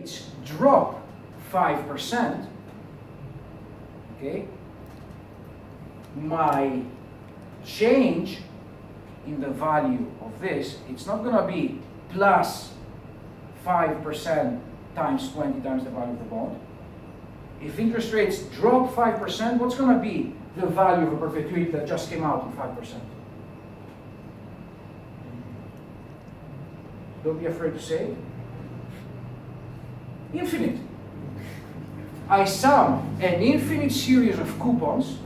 rates drop 5%, okay, my change in the value of this, it's not going to be plus 5% times 20 times the value of the bond. If interest rates drop 5%, what's going to be the value of a perpetuity that just came out in 5%? Don't be afraid to say it. Infinite. I sum an infinite series of coupons,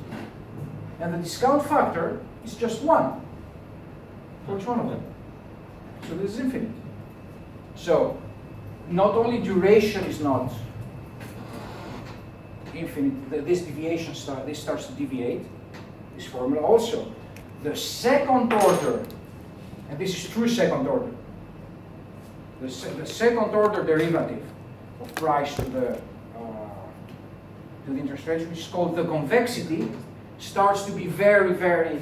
and the discount factor is just 1 for each one of them. So this is infinite. So not only duration is not infinite, this deviation starts to deviate, this formula also. The second order, and this is true second order, the second order derivative of price to the interest rate, which is called the convexity, starts to be very, very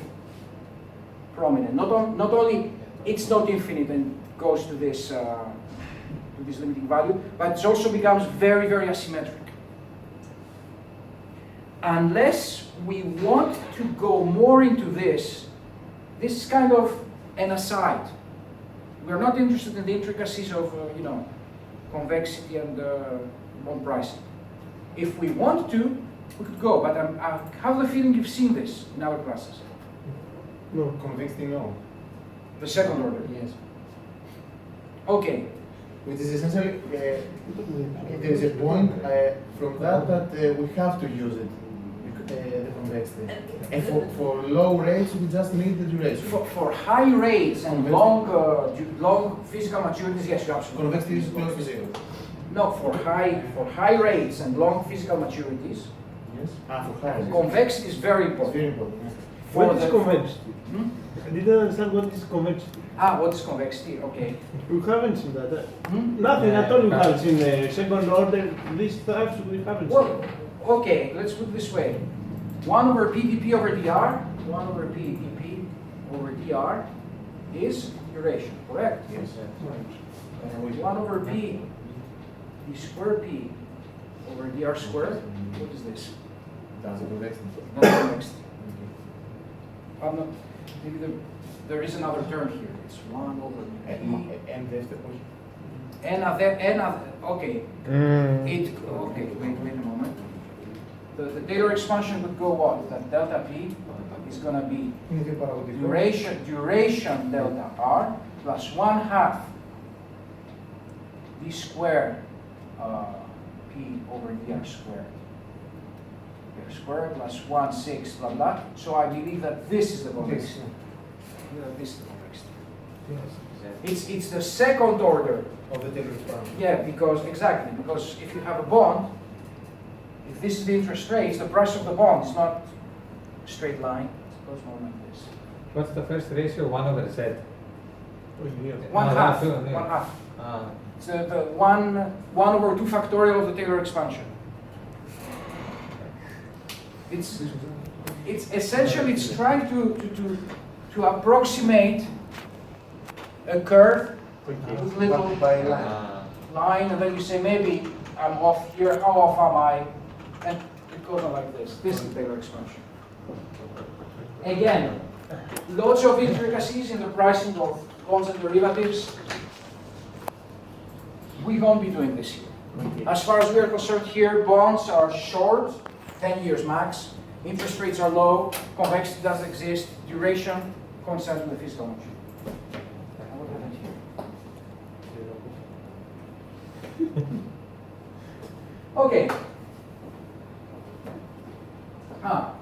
prominent. Not only it's not infinite and goes to this limiting value, but it also becomes very, very asymmetric. Unless we want to go more into this, this is kind of an aside. We're not interested in the intricacies of, convexity and bond pricing. If we want to, we could go, but I have the feeling you've seen this in our classes. No, convexity, no. The second order? Yes. Okay. Which is essentially, there is a point from that we have to use it, the convexity. And for low rates, we just need the duration. For high rates and long physical maturities, yes, you absolutely. Convexity is close to 0. No, for high rates and long physical maturities, Yes. For high rates. convexity is very It's important. very important. What is convexity? Hmm? I didn't understand what is convexity. What is convexity? Okay. We haven't seen that. Hmm? Nothing at all we have seen second order. These types we haven't Well, seen. okay, let's put it this way. 1 over PDP over DR, 1 over PDP over DR is duration, correct? Yes. 1 over P, D square P over DR squared, what is this? That's the convexity. That's convexity. I'm not, maybe there is another term here. It's 1 over P. And there's the point. Okay. Okay, wait a moment. The Taylor expansion would go what? That delta P is going to be duration delta R plus 1/2 D squared P over DR squared. DR squared plus 1/6 blah blah. So I believe that this is the convexity. This is the convexity. It's the second order Of the Taylor expansion. Yeah, because if you have a bond, if this is the interest rates, the price of the bond is not a straight line. It goes more like this. What's the first ratio? 1 over Z. 1/2. Yeah. 1/2. Ah. It's the 1 over 2 factorial of the Taylor expansion. It's essentially it's trying to approximate a curve with little By line. line, and then you say maybe I'm off here. How off am I? And it goes on like this. This is the Taylor expansion. Again, lots of intricacies in the pricing of bonds and derivatives. We won't be doing this here. As far as we are concerned here, bonds are short, 10 years max. Interest rates are low. Convexity does exist. Duration coincides with the physical motion. What happened here? Okay.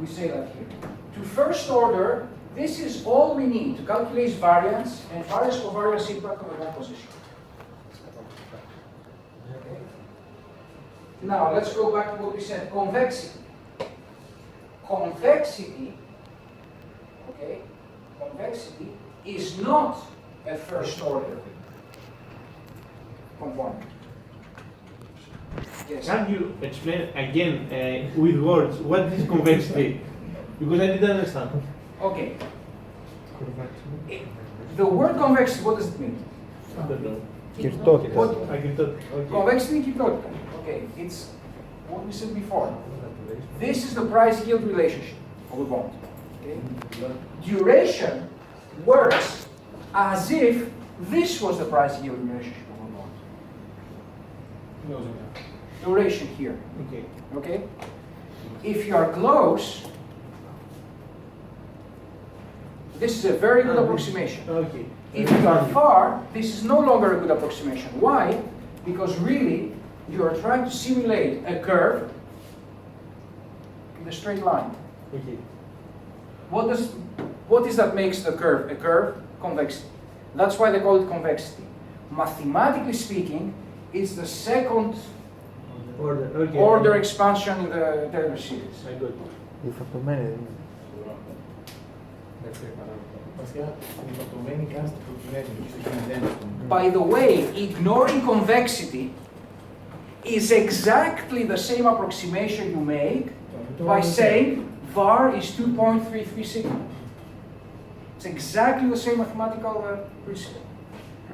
We say that here. To first order, this is all we need to calculate variance and variance covariance impact on the bond position. Okay. Now let's go back to what we said. Convexity. Convexity, okay, convexity is not a first order component. Yes. Can you explain again with words what is convexity? Because I didn't understand. Okay. The word convexity, what does it mean? I don't know. Κυρτότητα. What, Okay. convexity kyrtota. Okay, it's what we said before. This is the price-yield relationship of a bond. Okay? Duration works as if this was the price-yield relationship of a bond. Duration here. Okay. Okay? If you are close, this is a very good approximation. Okay. If you are far, this is no longer a good approximation. Why? Because really, you are trying to simulate a curve in a straight line. Okay. What is that makes the curve a curve? Convexity. That's why they call it convexity. Mathematically speaking, it's the second Order. Okay. order expansion in the Taylor series. I got it. Η φορτωμένη δεν είναι. Βασικά, η φορτωμένη κάνει την προκειμένη, δεν είναι. By the way, ignoring convexity is exactly the same approximation you make by saying var is 2.33 sigma. It's exactly the same mathematical principle.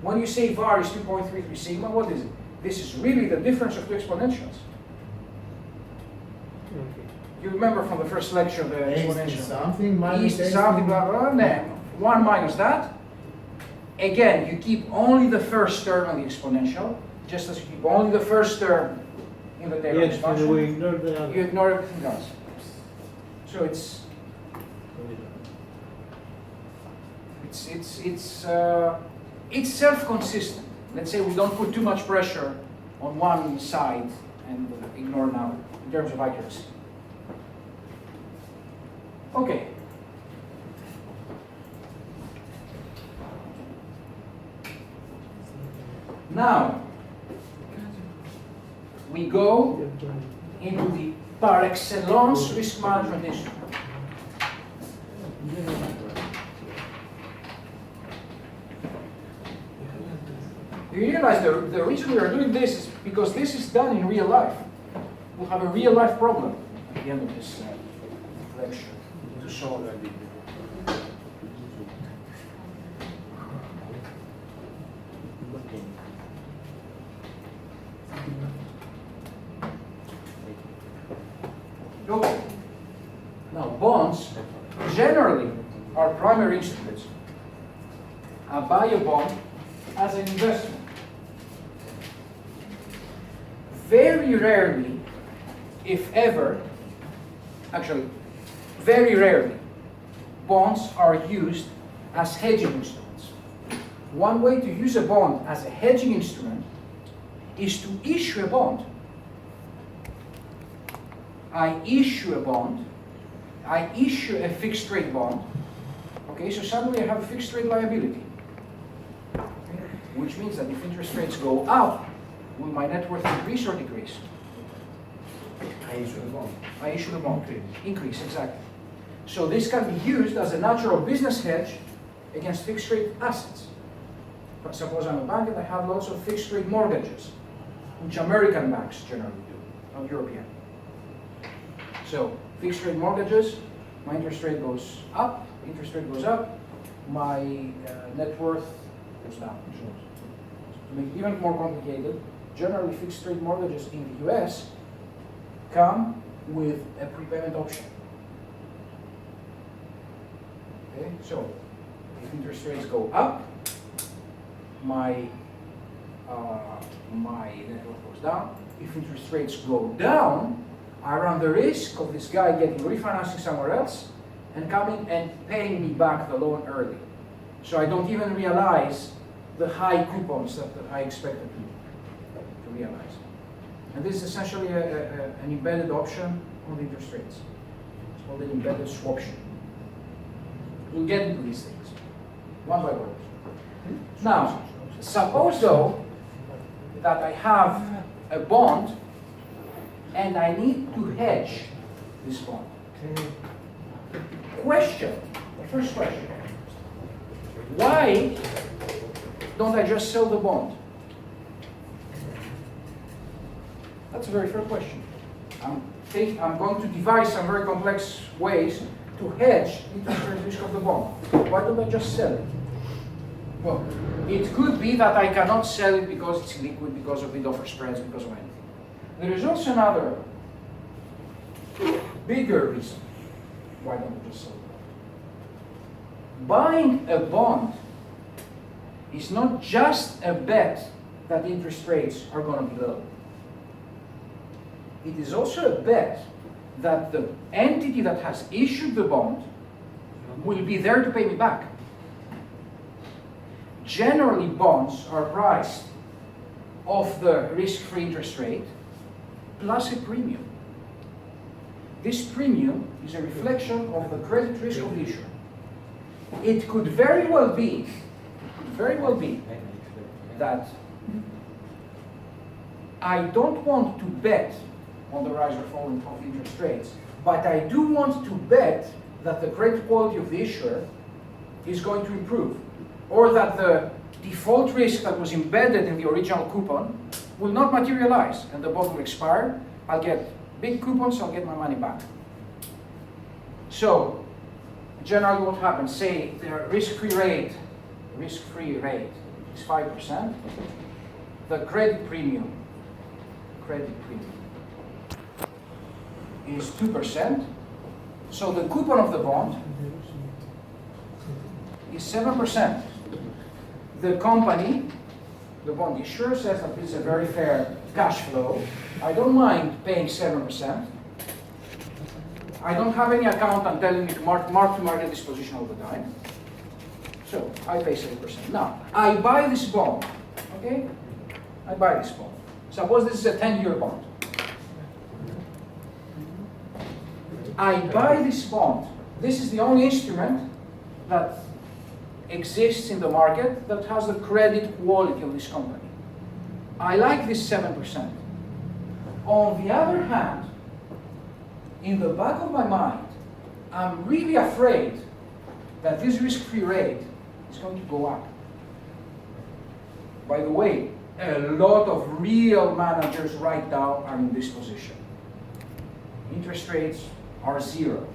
When you say var is 2.33 sigma, what is it? This is really the difference of two exponentials. Okay. You remember from the first lecture the X is exponential. something, minus East, X something, is- blah, blah, blah, then 1 minus that. Again, you keep only the first term on the exponential, just as you keep only the first term in the Taylor Yes, and expansion. we ignore the other. You ignore everything else. So it's self-consistent. Let's say we don't put too much pressure on one side and ignore another in terms of accuracy. Okay. Now, we go into the par excellence risk management instrument. You realize the reason we are doing this is because this is done in real life. We'll have a real life problem at the end of this lecture to solve. Okay. Now, bonds generally are primary instruments. I buy a bond as an investment. Very rarely, if ever, actually, very rarely, bonds are used as hedging instruments. One way to use a bond as a hedging instrument is to issue a bond. I issue a bond, I issue a fixed rate bond, okay, so suddenly I have a fixed rate liability. Which means that if interest rates go up, will my net worth increase or decrease? I issue a bond. I issue the bond. Increase, exactly. So this can be used as a natural business hedge against fixed rate assets. But suppose I'm a bank and I have lots of fixed rate mortgages, which American banks generally do, not European. So fixed rate mortgages, my interest rate goes up, my net worth goes down. To make it even more complicated, generally fixed rate mortgages in the US come with a prepayment option. Okay, so if interest rates go up, my net worth goes down. If interest rates go down, I run the risk of this guy getting refinancing somewhere else and coming and paying me back the loan early. So I don't even realize the high coupons that I expected to realize. And this is essentially an embedded option on the interest rates. It's called an embedded swaption. We'll get into these things, one by one. Now, suppose though that I have a bond and I need to hedge this bond. Question, the first question, why don't I just sell the bond? That's a very fair question. I'm going to devise some very complex ways to hedge the interest rate risk of the bond. Why don't I just sell it? Well, it could be that I cannot sell it because it's liquid, because of bid-offer spreads, because of anything. There is also another bigger reason why don't we just sell it. Buying a bond is not just a bet that interest rates are going to be low. It is also a bet that the entity that has issued the bond will be there to pay me back. Generally, bonds are priced off the risk-free interest rate plus a premium. This premium is a reflection of the credit risk of the issuer. It could very well be that I don't want to bet on the rise or fall of interest rates, but I do want to bet that the credit quality of the issuer is going to improve, or that the default risk that was embedded in the original coupon will not materialize, and the bond will expire. I'll get big coupons, I'll get my money back. So, generally what happens, say the risk-free rate is 5%, the credit premium is 2%, so the coupon of the bond is 7%. The company, the bond issuer, says that this is a very fair cash flow. I don't mind paying 7%. I don't have any accountant telling me to mark to market this position all the time. So I pay 7%. Now, I buy this bond, okay? I buy this bond. Suppose this is a 10-year bond. I buy this bond. This is the only instrument that exists in the market that has the credit quality of this company. I like this 7%. On the other hand, in the back of my mind, I'm really afraid that this risk-free rate is going to go up. By the way, a lot of real managers right now are in this position. Interest rates are zero.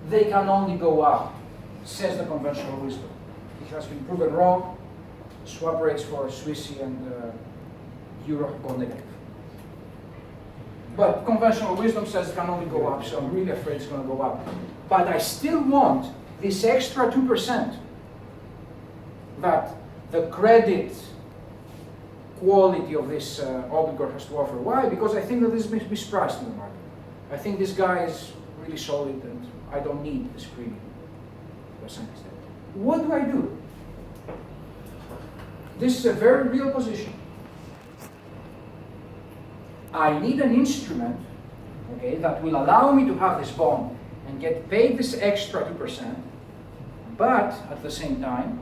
They can only go up, says the conventional wisdom. It has been proven wrong. Swap rates for Swissy and Euro have gone negative. But conventional wisdom says it can only go up, so I'm really afraid it's going to go up. But I still want this extra 2% that the credit quality of this obligor has to offer. Why? Because I think that this is mispriced in the market. I think this guy is really solid and I don't need this premium to a certain extent. What do I do? This is a very real position. I need an instrument, okay, that will allow me to have this bond and get paid this extra 2%, but at the same time,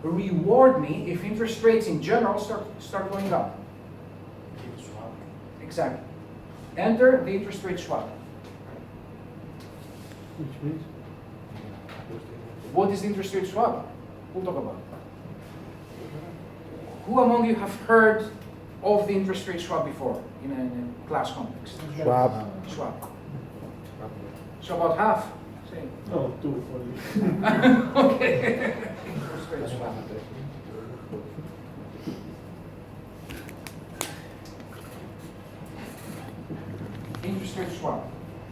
reward me if interest rates in general start going up. Exactly. Enter the interest rate swap. Which means? What is the interest rate swap? We'll talk about it. Who among you have heard of the interest rate swap before in a class context? Swap. So about half? Say. No, 2 for you. Okay. Interest rate swap. Interest rate swap.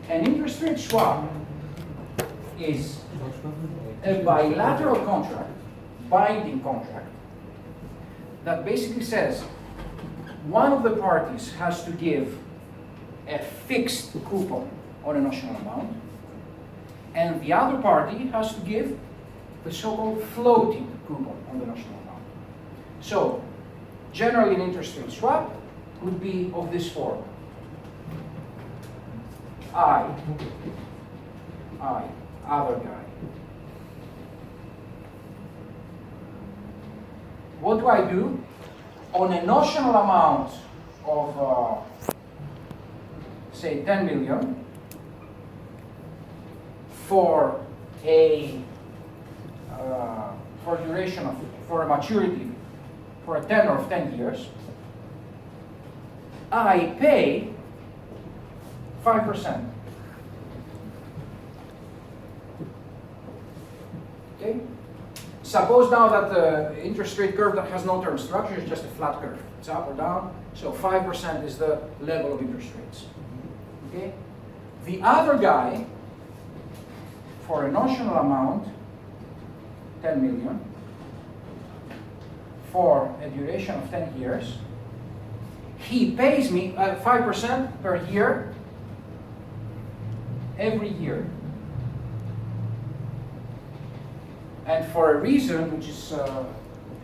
An interest rate swap is a bilateral contract, binding contract, that basically says one of the parties has to give a fixed coupon on a notional amount, and the other party has to give the so-called floating coupon on the notional amount. So, generally an interest rate swap would be of this form. I, other guy. What do I do? On a notional amount of, say, 10 million, for a duration of, for a maturity, for a tenor of 10 years, I pay 5%. Okay? Suppose now that the interest rate curve that has no term structure is just a flat curve. It's up or down. So 5% is the level of interest rates. Okay? The other guy, for a notional amount, 10 million, for a duration of 10 years, he pays me 5% per year, every year. And for a reason, which is a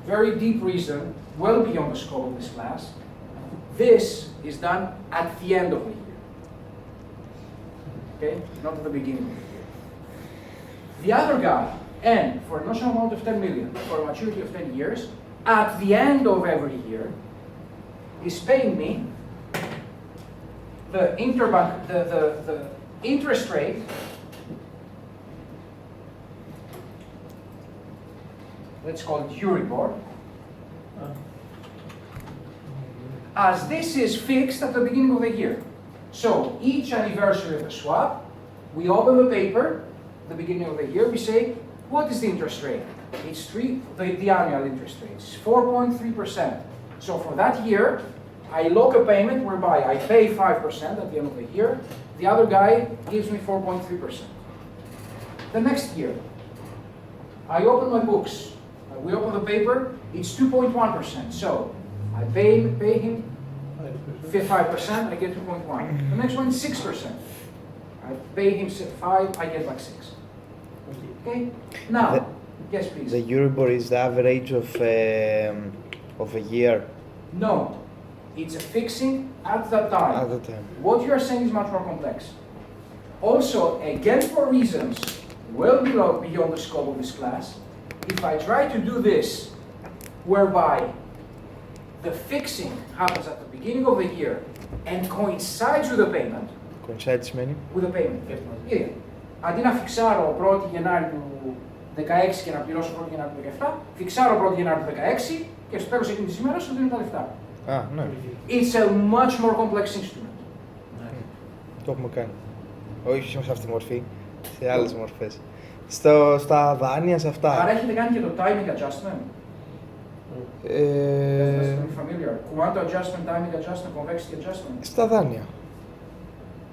very deep reason, well beyond the scope of this class, this is done at the end of the year. Okay? Not at the beginning of the year. The other guy, and for a notional amount of 10 million, for a maturity of 10 years, at the end of every year, is paying me the interbank, the interest rate let's call it Euribor, as this is fixed at the beginning of the year. So each anniversary of the swap, we open the paper at the beginning of the year, we say, what is the interest rate? It's the annual interest rate, it's 4.3%. So for that year, I lock a payment whereby I pay 5% at the end of the year, the other guy gives me 4.3%. The next year, I open my books, we open the paper, it's 2.1%. So I pay him 5%, I get 2.1. The next one is 6%. I pay him 5, I get like 6. Okay? Now, yes, please. The Euribor is the average of a year. No, it's a fixing at that time. At the time. What you are saying is much more complex. Also, again for reasons well beyond the scope of this class, if I try to do this, whereby the fixing happens at the beginning of the year and coincides with the payment. Coincides many? With the payment. Yeah. Αντί να φιξάρω 1η Γενάρη του 16 και να πληρώσω 1η Γενάρη του 17, φιξάρω 1η Γενάρη του 16 και στο τέλος εκείνης της ημέρας σου δίνω τα λεφτά. Ναι. It's a much more complex instrument. Το έχουμε κάνει. Όχι σε αυτή τη μορφή, σε άλλες μορφές. Στα δάνεια, σε αυτά. Άρα έχετε κάνει και το timing adjustment. That's familiar. Quantum adjustment, timing adjustment, convexity adjustment. Στα δάνεια.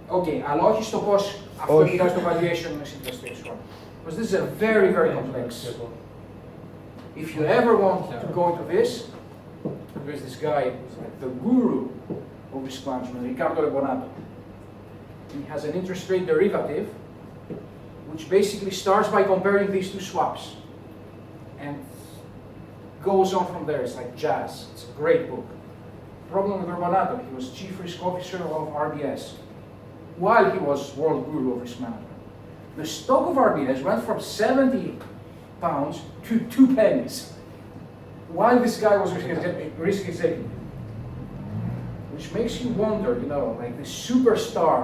Okay, αλλά όχι στο πώς αυτό επηρεάζει το valuation με interest rate swap. Because this is a very, very complex. If you ever want to go into this, there's this guy, the guru of risk management, Riccardo Rebonato. He has an interest rate derivative, which basically starts by comparing these two swaps, and goes on from there. It's like jazz. It's a great book. Problem with Rebonato, he was chief risk officer of RBS, while he was world guru of risk management. The stock of RBS went from 70 pounds to 2 pennies, while this guy was risk executive. Which makes you wonder, you know, like the superstar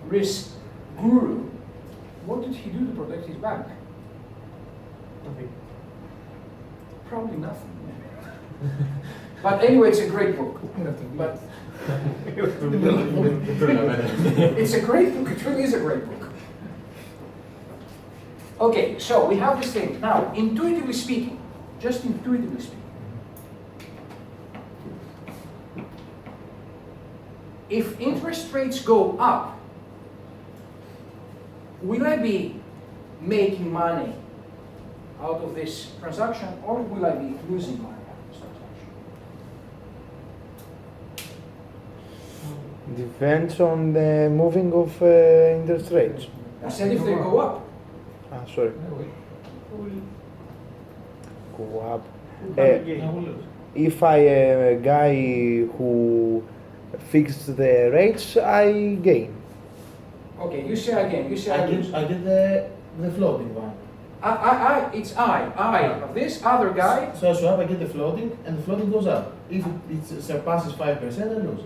risk guru, what did he do to protect his bank? Nothing. Probably nothing. But anyway, it's a great book. But it's a great book. It really is a great book. Okay, so we have this thing. Now, intuitively speaking, just intuitively speaking, if interest rates go up, will I be making money out of this transaction, or will I be losing money out of this transaction? Depends on the moving of interest rates. I said if they go up. Sorry. Go up. If I am a guy who fixed the rates, I gain. Okay, you say again. You say I lose. I get the floating one. It's I of this other guy. So I swap, I get the floating, and the floating goes up. If it surpasses 5%, I lose.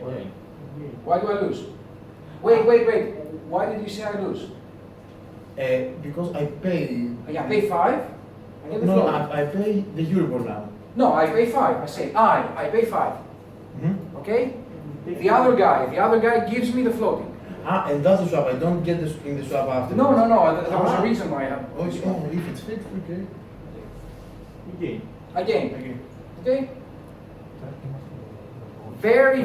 Okay. Why do I lose? Wait. Why did you say I lose? Because I pay. I pay 5. I get the No, floating. I pay the Euribor now. No, I pay 5. I say I pay 5. Mm-hmm. Okay? The other guy gives me the floating. And that's the swap. I don't get in the swap after. No, there was a reason why I had this Okay, one. if it's fixed, okay. Okay. Again, okay? Very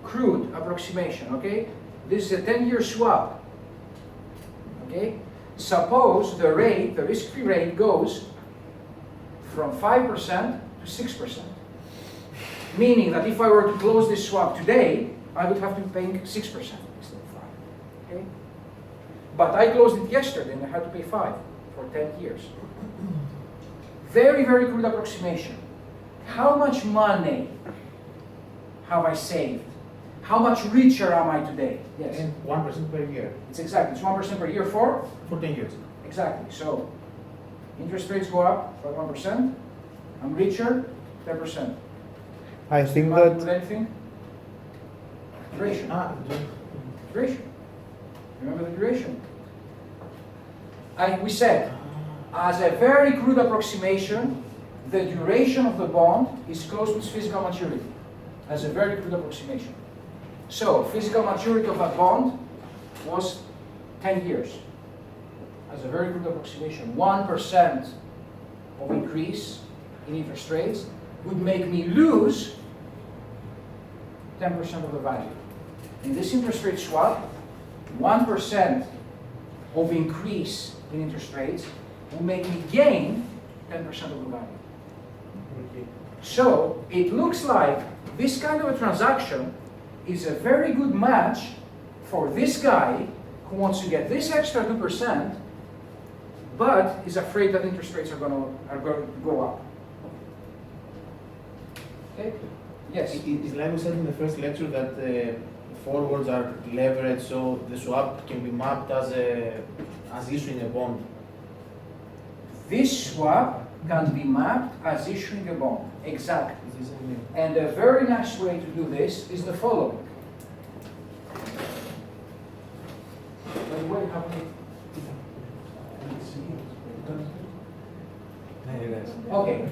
crude approximation, okay? This is a 10-year swap, okay? Suppose the rate, the risk-free rate goes from 5% to 6%. Meaning that if I were to close this swap today, I would have to be paying 6% instead of 5, okay? But I closed it yesterday and I had to pay 5 for 10 years. Very crude approximation. How much money have I saved? How much richer am I today? Yes. And 1% per year It's exactly, it's 1% per year for? for 10 years. Exactly. So, interest rates go up by 1%. I'm richer, 10%. I think Money with that anything? Duration. The Duration. Remember the duration? We said, as a very crude approximation, the duration of the bond is close to its physical maturity. As a very crude approximation. So, physical maturity of that bond was 10 years. As a very crude approximation, 1% of increase in interest rates would make me lose 10% of the value. In this interest rate swap, 1% of increase in interest rates will make me gain 10% of the value. Okay. So it looks like this kind of a transaction is a very good match for this guy who wants to get this extra 2%, but is afraid that interest rates are going to go up. Okay? Yes. It's like we said in the first lecture that forwards are leveraged, so the swap can be mapped as issuing a bond. This swap can be mapped as issuing a bond. Exactly. Is this something? And a very nice way to do this is the following. By the way, how many? Okay.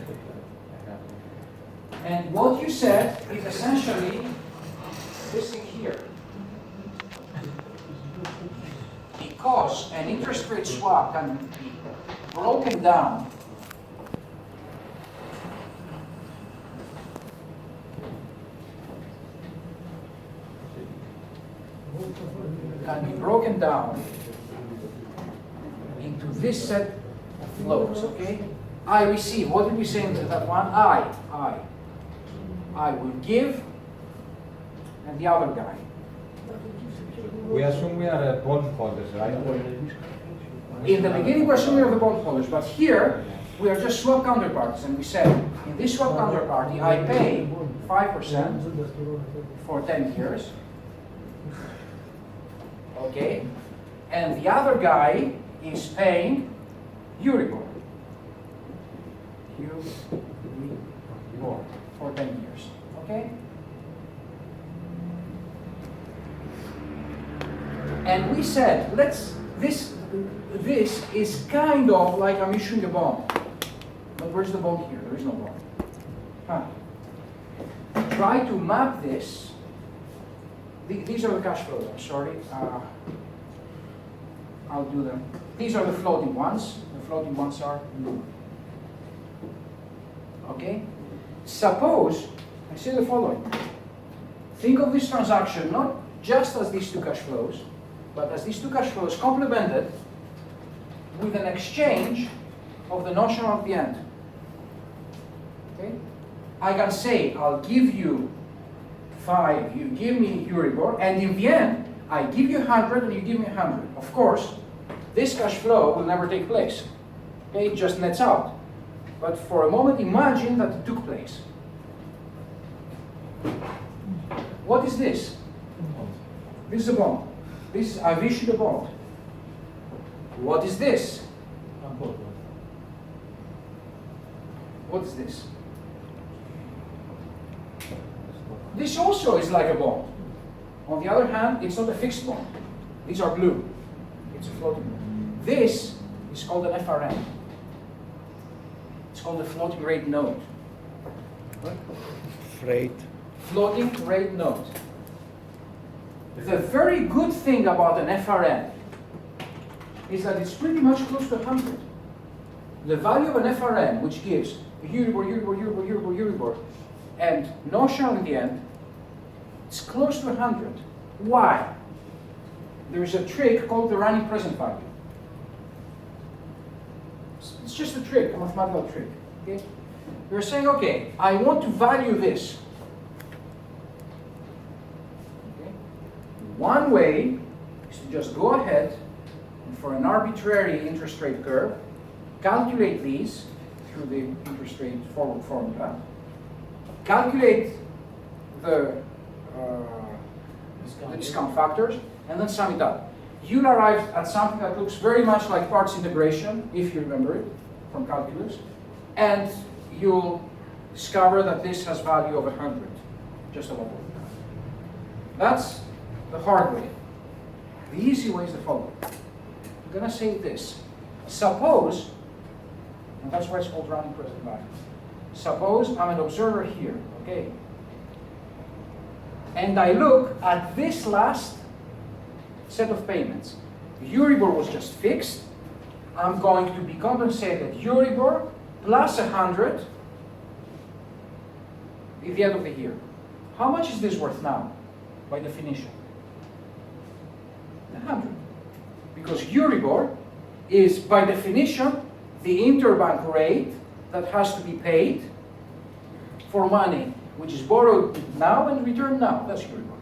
And what you said is essentially this thing here. Because an interest rate swap can be broken down into this set of flows, okay? I receive, what did we say in that one? I will give, and the other guy. We assume we are bond holders, right? In the beginning, we assume we are the bond holders, but here, we are just swap counterparties, and we said, in this swap counterparty, I pay 5% for 10 years, okay? And the other guy is paying Euribor. Euribor for 10 years, okay? And we said, this is kind of like I'm issuing a bond. But where's the bond here? There is no bond. Try to map this. These are the cash flows, I'm sorry. I'll do them. These are the floating ones. The floating ones are blue. Okay? Suppose, I say the following. Think of this transaction not just as these two cash flows, but as these two cash flows complemented with an exchange of the notional at the end. Okay? I can say, I'll give you 5, you give me Euribor, and in the end, I give you 100 and you give me 100. Of course, this cash flow will never take place. Okay? It just nets out. But for a moment, imagine that it took place. What is this? This is a bond. I've issued a bond. What is this? What is this? This also is like a bond. On the other hand, it's not a fixed bond. These are blue. It's a floating bond. This is called an FRN. It's called a floating rate note. freight. floating rate note. The very good thing about an FRN is that it's pretty much close to 100. The value of an FRN, which gives Euribor, Euribor, Euribor, Euribor, Euribor, and notional in the end, it's close to 100. Why? There's a trick called the running present value. It's just a trick, a mathematical trick. Okay? You're saying, okay, I want to value this. Okay? One way is to just go ahead and for an arbitrary interest rate curve, calculate these through the interest rate forward formula, calculate the discount factors, and then sum it up. You'll arrive at something that looks very much like parts integration, if you remember it from calculus, and you'll discover that this has value of 100, just about that. That's the hard way. The easy way is the following. I'm going to say this. Suppose, and that's why it's called running present value. Suppose I'm an observer here, okay? And I look at this last set of payments. Euribor was just fixed. I'm going to be compensated Euribor plus 100 at the end of the year. How much is this worth now, by definition? 100. Because Euribor is, by definition, the interbank rate that has to be paid for money which is borrowed now and returned now. That's Euribor,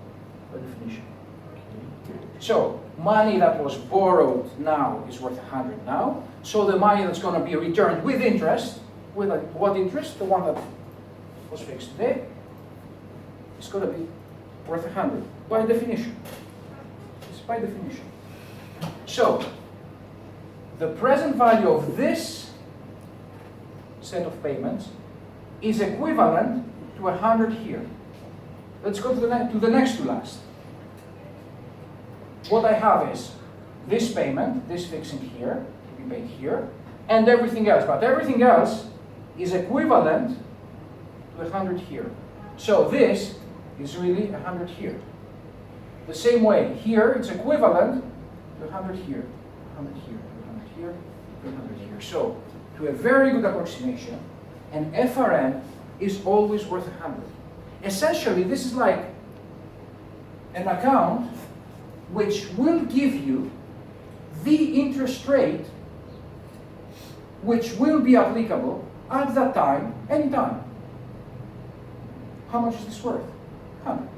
by definition. So, money that was borrowed now is worth 100 now. So the money that's going to be returned with interest, with what interest? The one that was fixed today, is going to be worth 100, by definition. It's by definition. So, the present value of this set of payments is equivalent to 100 here. Let's go to the next to last. What I have is this payment, this fixing here, to be paid here, and everything else. But everything else is equivalent to 100 here. So this is really 100 here. The same way, here it's equivalent to 100 here, 100 here, 100 here, 100 here. So, to a very good approximation, an FRN is always worth 100. Essentially, this is like an account which will give you the interest rate which will be applicable at that time, anytime. How much is this worth? 100.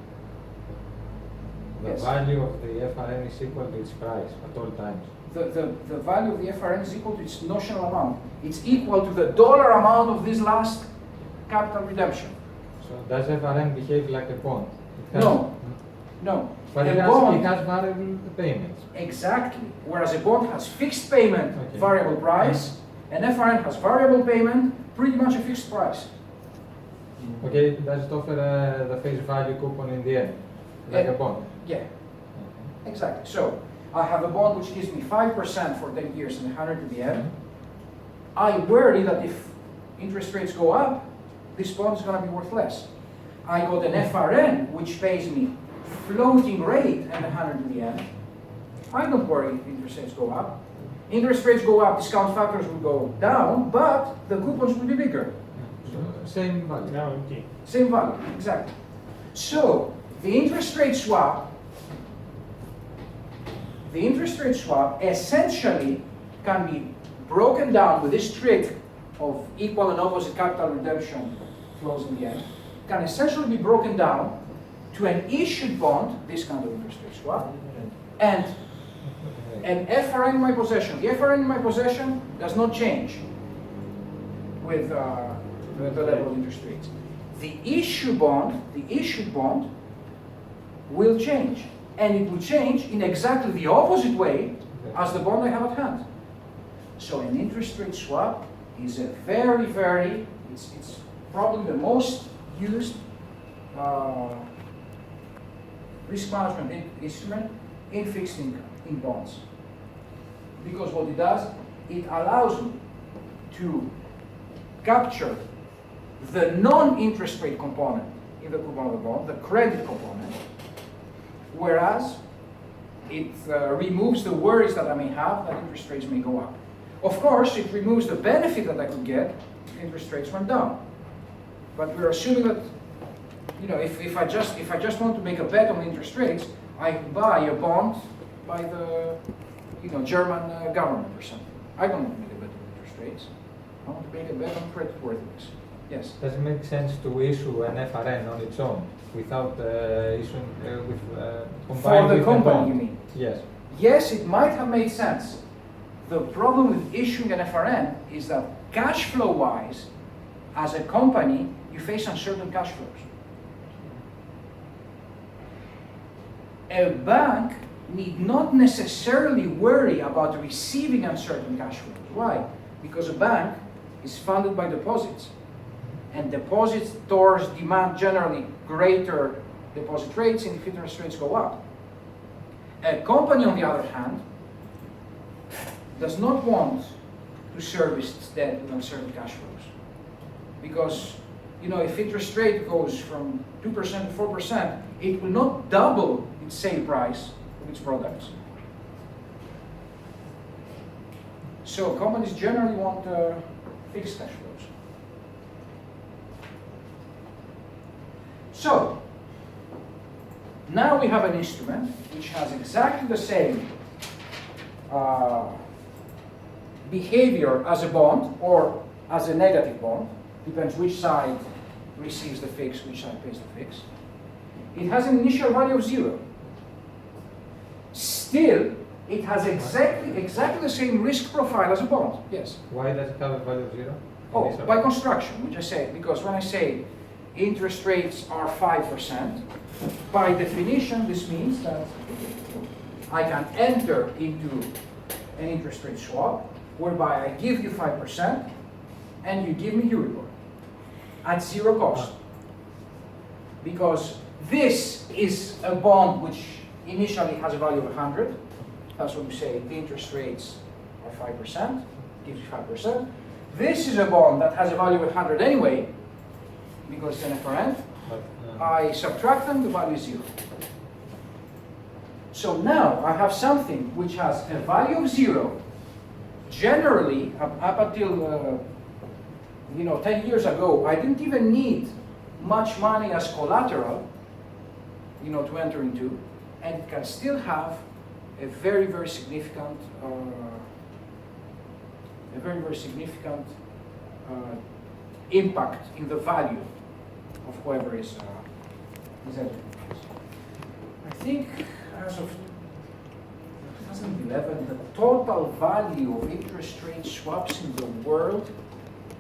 The Yes. value of the FRN is equal to its price at all times. The value of the FRN is equal to its notional amount. It's equal to the dollar amount of this last capital redemption. So does FRN behave like a bond? It has, No. No. But A it bond- has variable payments. Exactly. Whereas a bond has fixed payment, Okay. variable price, an FRN has variable payment, pretty much a fixed price. Okay, does it offer the face value coupon in the end, like a bond? Yeah, exactly. So I have a bond which gives me 5% for 10 years and 100 at the end. I worry that if interest rates go up, this bond is going to be worth less. I got an FRN which pays me floating rate and 100 at the end. I don't worry if interest rates go up. Interest rates go up, discount factors will go down, but the coupons will be bigger. So same value. Now, okay. Same value, exactly. So the interest rate swap essentially can be broken down with this trick of equal and opposite capital redemption flows in the end, can essentially be broken down to an issued bond, this kind of interest rate swap, and an FRN in my possession. The FRN in my possession does not change with the level of interest rates. The issued bond will change. And it will change in exactly the opposite way as the bond I have at hand. So an interest rate swap is a very, it's probably the most used risk management instrument in fixed income, in bonds. Because what it does, it allows me to capture the non-interest rate component in the coupon of the bond, the credit component, whereas it removes the worries that I may have that interest rates may go up. Of course, it removes the benefit that I could get if interest rates went down. But we're assuming that, you know, if I just want to make a bet on interest rates, I buy a bond by the, you know, German government or something. I don't want to make a bet on interest rates. I want to make a bet on creditworthiness. Yes. Does it make sense to issue an FRN on its own without issuing combined For the with company, bond? you mean? Yes. Yes, it might have made sense. The problem with issuing an FRN is that cash flow-wise, as a company, you face uncertain cash flows. A bank need not necessarily worry about receiving uncertain cash flows. Why? Because a bank is funded by deposits. And depositors demand generally greater deposit rates and if interest rates go up. A company, on the other hand, does not want to service its debt with uncertain cash flows. Because, you know, if interest rate goes from 2% to 4%, it will not double its sale price of its products. So companies generally want fixed cash flows. So, now we have an instrument which has exactly the same behavior as a bond or as a negative bond, depends which side receives the fix, which side pays the fix. It has an initial value of 0. Still, it has exactly the same risk profile as a bond. Yes? Why does it have a value of 0? Oh, by construction, which I say, because when I say interest rates are 5%, by definition, this means that I can enter into an interest rate swap whereby I give you 5% and you give me Euribor at 0 cost. Because this is a bond which initially has a value of 100. That's what we say, the interest rates are 5%, gives you 5%. This is a bond that has a value of 100 anyway, because it's an FRN. I subtract them, the value is 0. So now I have something which has a value of 0. Generally, up until 10 years ago, I didn't even need much money as collateral, to enter into, and it can still have a very, very significant, impact in the value of whoever is entering. I think as of 2011, the total value of interest rate swaps in the world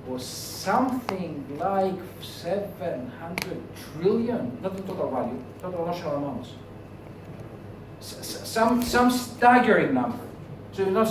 was something like 700 trillion, not the total value, total notional amounts. Some staggering number. So not